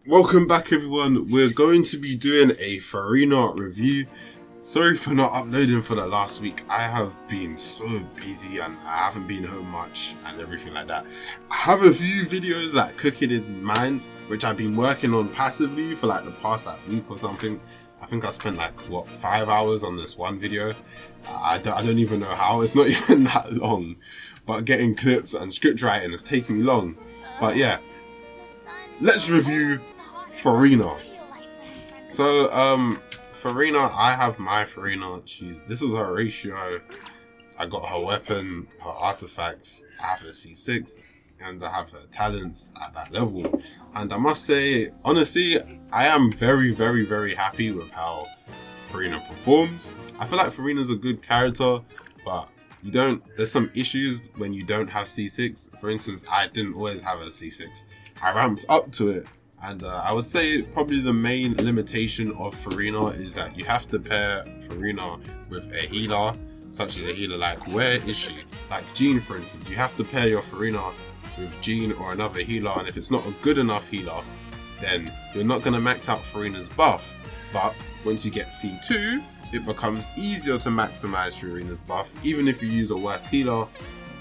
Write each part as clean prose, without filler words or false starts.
Welcome back everyone, we're going to be doing a Furina review. Sorry for not uploading for the last week. I have been so busy and I haven't been home much and everything like that. I have a few videos that cooking in mind, which I've been working on passively for like the past week or something. I think I spent like, 5 hours on this one video. I don't even know how, it's not even that long. But getting clips and script writing is taking me long. But yeah, let's review Furina. So Furina, I have my Furina. This is her ratio. I got her weapon, her artifacts. I have her C6 and I have her talents at that level. And I must say, honestly, I am very, very, very happy with how Furina performs. I feel like Furina's a good character, but there's some issues when you don't have C6. For instance, I didn't always have a C6. I ramped up to it. And I would say probably the main limitation of Furina is that you have to pair Furina with a healer, such as a healer like, where is she? Like Jean, for instance. You have to pair your Furina with Jean or another healer, and if it's not a good enough healer, then you're not going to max out Furina's buff. But once you get C2, it becomes easier to maximize Furina's buff, even if you use a worse healer.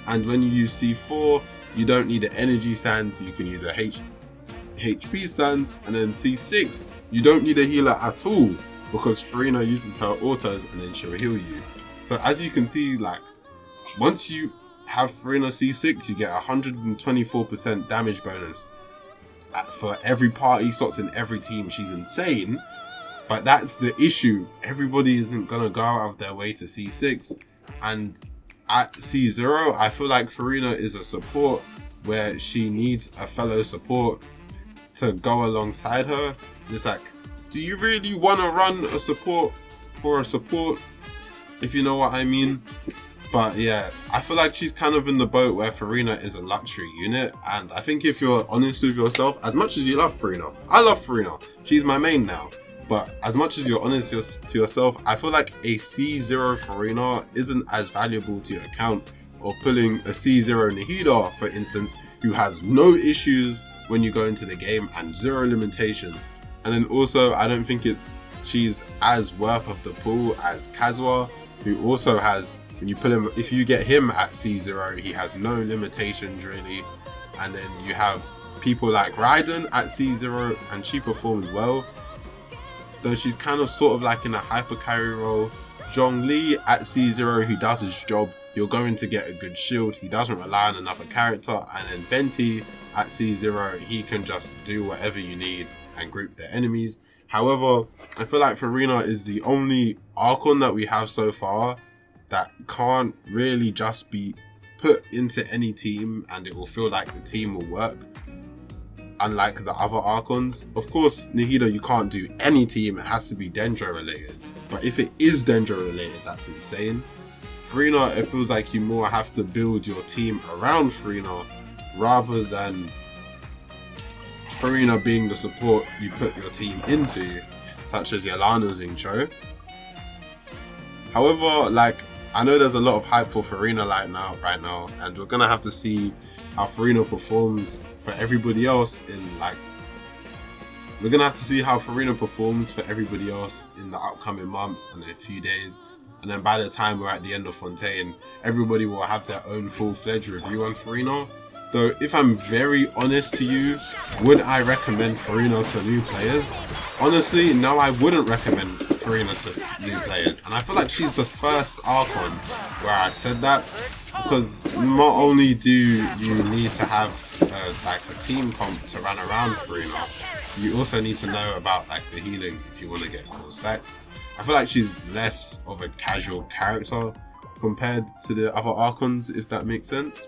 And when you use C4, you don't need an energy sand, so you can use a HP sands, and then C6 you don't need a healer at all because Furina uses her autos and then she'll heal you. So as you can see, like once you have Furina C6, you get 124% damage bonus for every party slots in every team. She's insane, but that's the issue. Everybody isn't gonna go out of their way to C6, and at C0 I feel like Furina is a support where she needs a fellow support to go alongside her. It's like, do you really want to run a support for a support, if you know what I mean? But yeah, I feel like she's kind of in the boat where Furina is a luxury unit, and I think if you're honest with yourself, as much as you love Furina, I love Furina, she's my main now, but as much as you're honest to yourself, I feel like a C0 Furina isn't as valuable to your account, or pulling a C0 Nahida, for instance, who has no issues when you go into the game and zero limitations. And then also, I don't think she's as worth of the pull as Kazuha, who also has, when you pull him, if you get him at C0, he has no limitations really. And then you have people like Raiden at C0 and she performs well, though she's kind of sort of like in a hyper carry role. Zhongli at C0, who does his job, you're going to get a good shield, he doesn't rely on another character. And then Venti at C0, he can just do whatever you need and group the enemies. However, I feel like Furina is the only Archon that we have so far that can't really just be put into any team and it will feel like the team will work, unlike the other Archons. Of course, Nahida, you can't do any team, it has to be Dendro related. But if it is Dendro related, that's insane. Furina, it feels like you more have to build your team around Furina rather than Furina being the support you put your team into, such as Yelana's intro. However, like, I know there's a lot of hype for Furina right now, and we're gonna have to see how Furina performs for everybody else we're gonna have to see how Furina performs for everybody else in the upcoming months and in a few days. And then by the time we're at the end of Fontaine, everybody will have their own full-fledged review on Furina. Though, if I'm very honest to you, would I recommend Furina to new players? Honestly, no, I wouldn't recommend Furina to new players. And I feel like she's the first Archon where I said that, because not only do you need to have a team comp to run around Furina, you also need to know about like the healing if you want to get full stacks. I feel like she's less of a casual character compared to the other Archons, if that makes sense.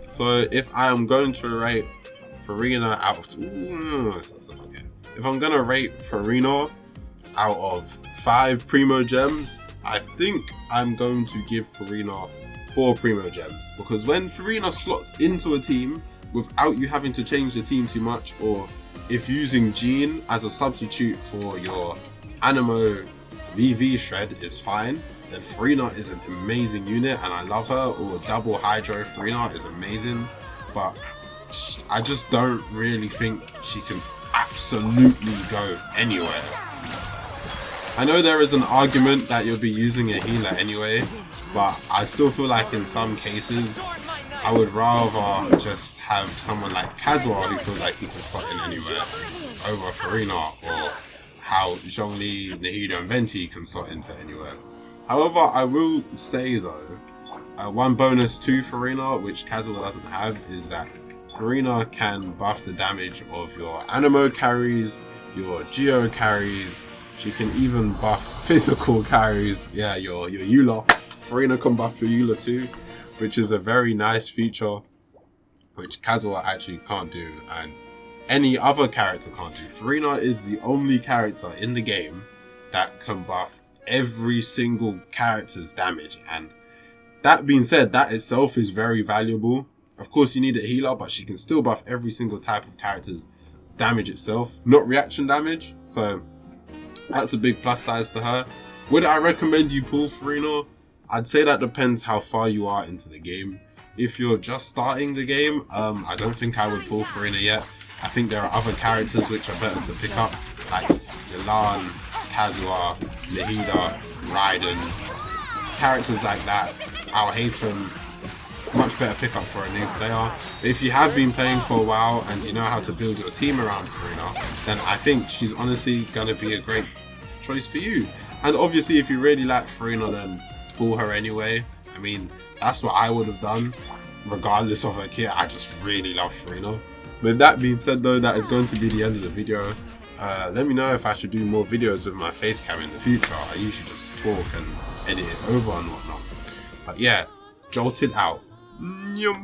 So if I am going to rate Furina out of if I'm gonna rate Furina out of 5 Primo Gems, I think I'm going to give Furina 4 Primo Gems, because when Furina slots into a team without you having to change the team too much, or if using Jean as a substitute for your Animo VV shred is fine, then Furina is an amazing unit and I love her. Or double Hydro Furina is amazing, but I just don't really think she can absolutely go anywhere. I know there is an argument that you'll be using a healer anyway, but I still feel like in some cases I would rather just have someone like Kazuha who feels like he can slot in anywhere over Furina, or how Zhongli, Nahida and Venti can slot into anywhere. However, I will say though, one bonus to Furina which Kazuha doesn't have is that Furina can buff the damage of your Anemo carries, your Geo carries. She can even buff physical carries. Yeah, your Eula. Furina can buff your Eula too, which is a very nice feature which Kazuha actually can't do and any other character can't do. Furina is the only character in the game that can buff every single character's damage, and that being said, that itself is very valuable. Of course you need a healer, but she can still buff every single type of character's damage itself, not reaction damage, so that's a big plus size to her. Would I recommend you pull Furina? I'd say that depends how far you are into the game. If you're just starting the game, I don't think I would pull Furina yet. I think there are other characters which are better to pick up, like Milan, Kazuha, Nahida, Raiden. Characters like that, Al-Haytham, much better pickup for a new player. But if you have been playing for a while and you know how to build your team around Furina, then I think she's honestly going to be a great choice for you. And obviously if you really like Furina, then pull her anyway. I mean, that's what I would have done regardless of her kit. I just really love Furina. With that being said though, that is going to be the end of the video. Let me know if I should do more videos with my face cam in the future. I usually just talk and edit it over and whatnot. But yeah, jolted out. Yum.